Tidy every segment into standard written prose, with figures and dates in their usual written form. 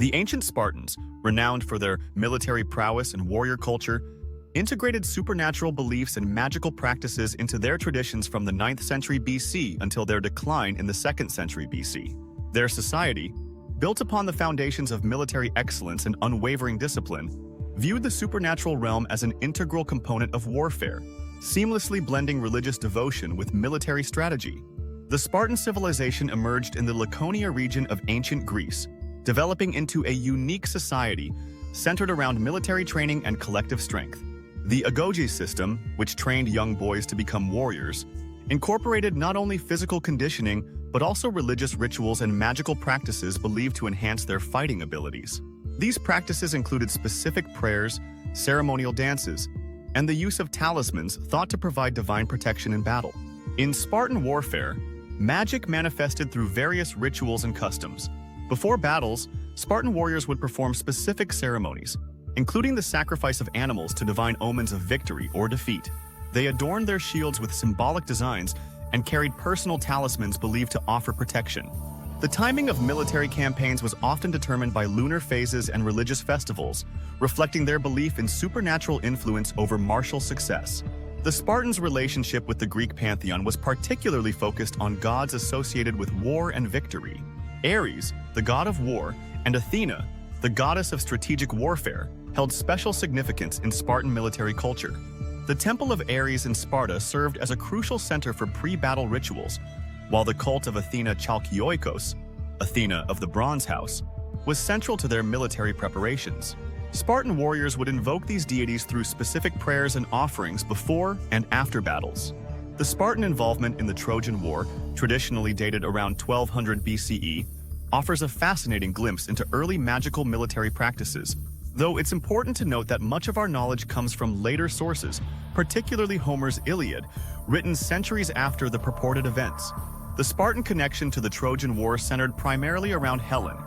The ancient Spartans, renowned for their military prowess and warrior culture, integrated supernatural beliefs and magical practices into their traditions from the 9th century BC until their decline in the 2nd century BC. Their society, built upon the foundations of military excellence and unwavering discipline, viewed the supernatural realm as an integral component of warfare, seamlessly blending religious devotion with military strategy. The Spartan civilization emerged in the Laconia region of ancient Greece, developing into a unique society centered around military training and collective strength. The agoge system, which trained young boys to become warriors, incorporated not only physical conditioning but also religious rituals and magical practices believed to enhance their fighting abilities. These practices included specific prayers, ceremonial dances, and the use of talismans thought to provide divine protection in battle. In Spartan warfare, magic manifested through various rituals and customs. Before battles, Spartan warriors would perform specific ceremonies, including the sacrifice of animals to divine omens of victory or defeat. They adorned their shields with symbolic designs and carried personal talismans believed to offer protection. The timing of military campaigns was often determined by lunar phases and religious festivals, reflecting their belief in supernatural influence over martial success. The Spartans' relationship with the Greek pantheon was particularly focused on gods associated with war and victory. Ares, the god of war, and Athena, the goddess of strategic warfare, held special significance in Spartan military culture. The Temple of Ares in Sparta served as a crucial center for pre-battle rituals, while the cult of Athena Chalkioikos, Athena of the Bronze House, was central to their military preparations. Spartan warriors would invoke these deities through specific prayers and offerings before and after battles. The Spartan involvement in the Trojan War, traditionally dated around 1200 BCE, offers a fascinating glimpse into early magical military practices, though it's important to note that much of our knowledge comes from later sources, particularly Homer's Iliad, written centuries after the purported events. The Spartan connection to the Trojan War centered primarily around Helen,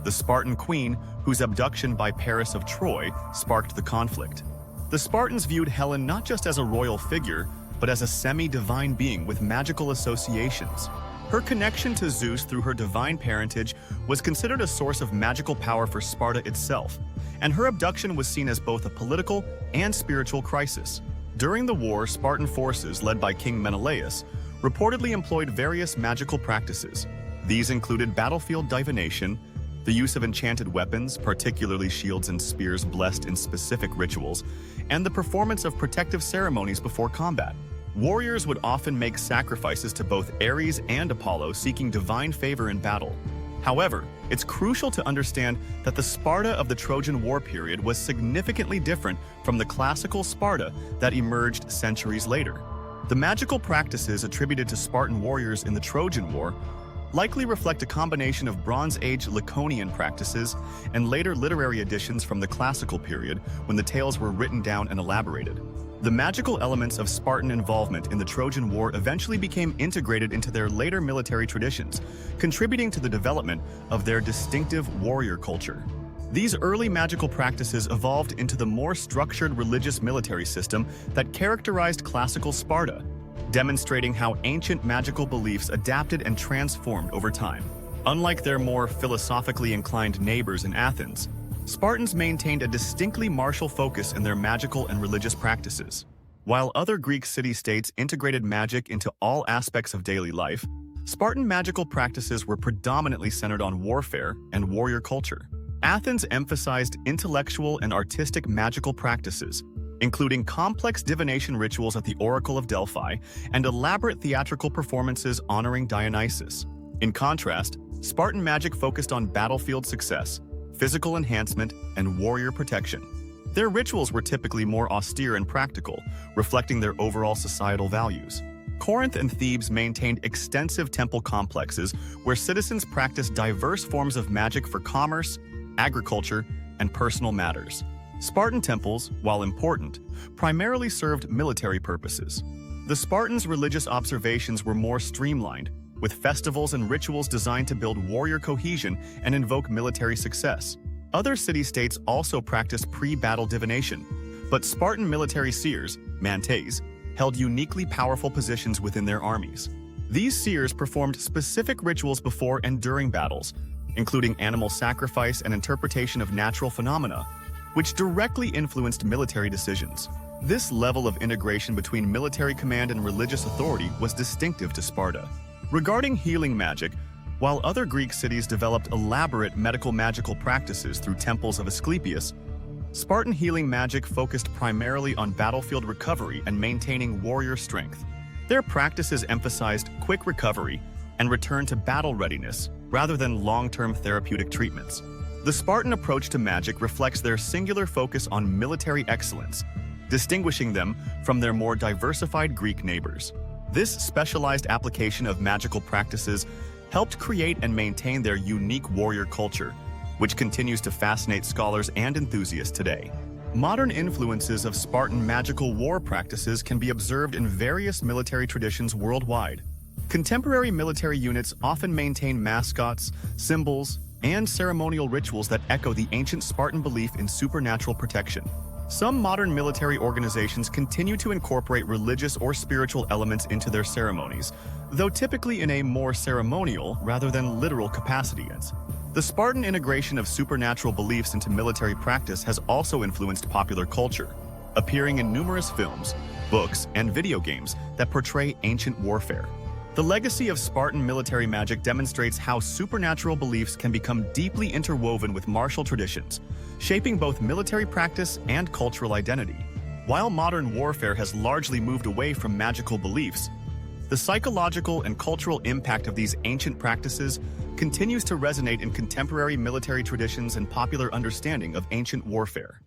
the Spartan queen whose abduction by Paris of Troy sparked the conflict. The Spartans viewed Helen not just as a royal figure, but as a semi-divine being with magical associations. Her connection to Zeus through her divine parentage was considered a source of magical power for Sparta itself, and her abduction was seen as both a political and spiritual crisis. During the war, Spartan forces, led by King Menelaus, reportedly employed various magical practices. These included battlefield divination, the use of enchanted weapons, particularly shields and spears blessed in specific rituals, and the performance of protective ceremonies before combat. Warriors would often make sacrifices to both Ares and Apollo, seeking divine favor in battle. However, it's crucial to understand that the Sparta of the Trojan War period was significantly different from the classical Sparta that emerged centuries later. The magical practices attributed to Spartan warriors in the Trojan War likely reflect a combination of Bronze Age Laconian practices and later literary additions from the classical period when the tales were written down and elaborated. The magical elements of Spartan involvement in the Trojan War eventually became integrated into their later military traditions, contributing to the development of their distinctive warrior culture. These early magical practices evolved into the more structured religious military system that characterized classical Sparta, demonstrating how ancient magical beliefs adapted and transformed over time. Unlike their more philosophically inclined neighbors in Athens, Spartans maintained a distinctly martial focus in their magical and religious practices. While other Greek city-states integrated magic into all aspects of daily life, Spartan magical practices were predominantly centered on warfare and warrior culture. Athens emphasized intellectual and artistic magical practices, including complex divination rituals at the Oracle of Delphi and elaborate theatrical performances honoring Dionysus. In contrast, Spartan magic focused on battlefield success, physical enhancement, and warrior protection. Their rituals were typically more austere and practical, reflecting their overall societal values. Corinth and Thebes maintained extensive temple complexes where citizens practiced diverse forms of magic for commerce, agriculture, and personal matters. Spartan temples, while important, primarily served military purposes. The Spartans' religious observations were more streamlined, with festivals and rituals designed to build warrior cohesion and invoke military success. Other city-states also practiced pre-battle divination, but Spartan military seers, mantes, held uniquely powerful positions within their armies. These seers performed specific rituals before and during battles, including animal sacrifice and interpretation of natural phenomena, which directly influenced military decisions. This level of integration between military command and religious authority was distinctive to Sparta. Regarding healing magic, while other Greek cities developed elaborate medical magical practices through temples of Asclepius, Spartan healing magic focused primarily on battlefield recovery and maintaining warrior strength. Their practices emphasized quick recovery and return to battle readiness rather than long-term therapeutic treatments. The Spartan approach to magic reflects their singular focus on military excellence, distinguishing them from their more diversified Greek neighbors. This specialized application of magical practices helped create and maintain their unique warrior culture, which continues to fascinate scholars and enthusiasts today. Modern influences of Spartan magical war practices can be observed in various military traditions worldwide. Contemporary military units often maintain mascots, symbols, and ceremonial rituals that echo the ancient Spartan belief in supernatural protection. Some modern military organizations continue to incorporate religious or spiritual elements into their ceremonies, though typically in a more ceremonial rather than literal capacity. The Spartan integration of supernatural beliefs into military practice has also influenced popular culture, appearing in numerous films, books, and video games that portray ancient warfare. The legacy of Spartan military magic demonstrates how supernatural beliefs can become deeply interwoven with martial traditions, shaping both military practice and cultural identity. While modern warfare has largely moved away from magical beliefs, the psychological and cultural impact of these ancient practices continues to resonate in contemporary military traditions and popular understanding of ancient warfare.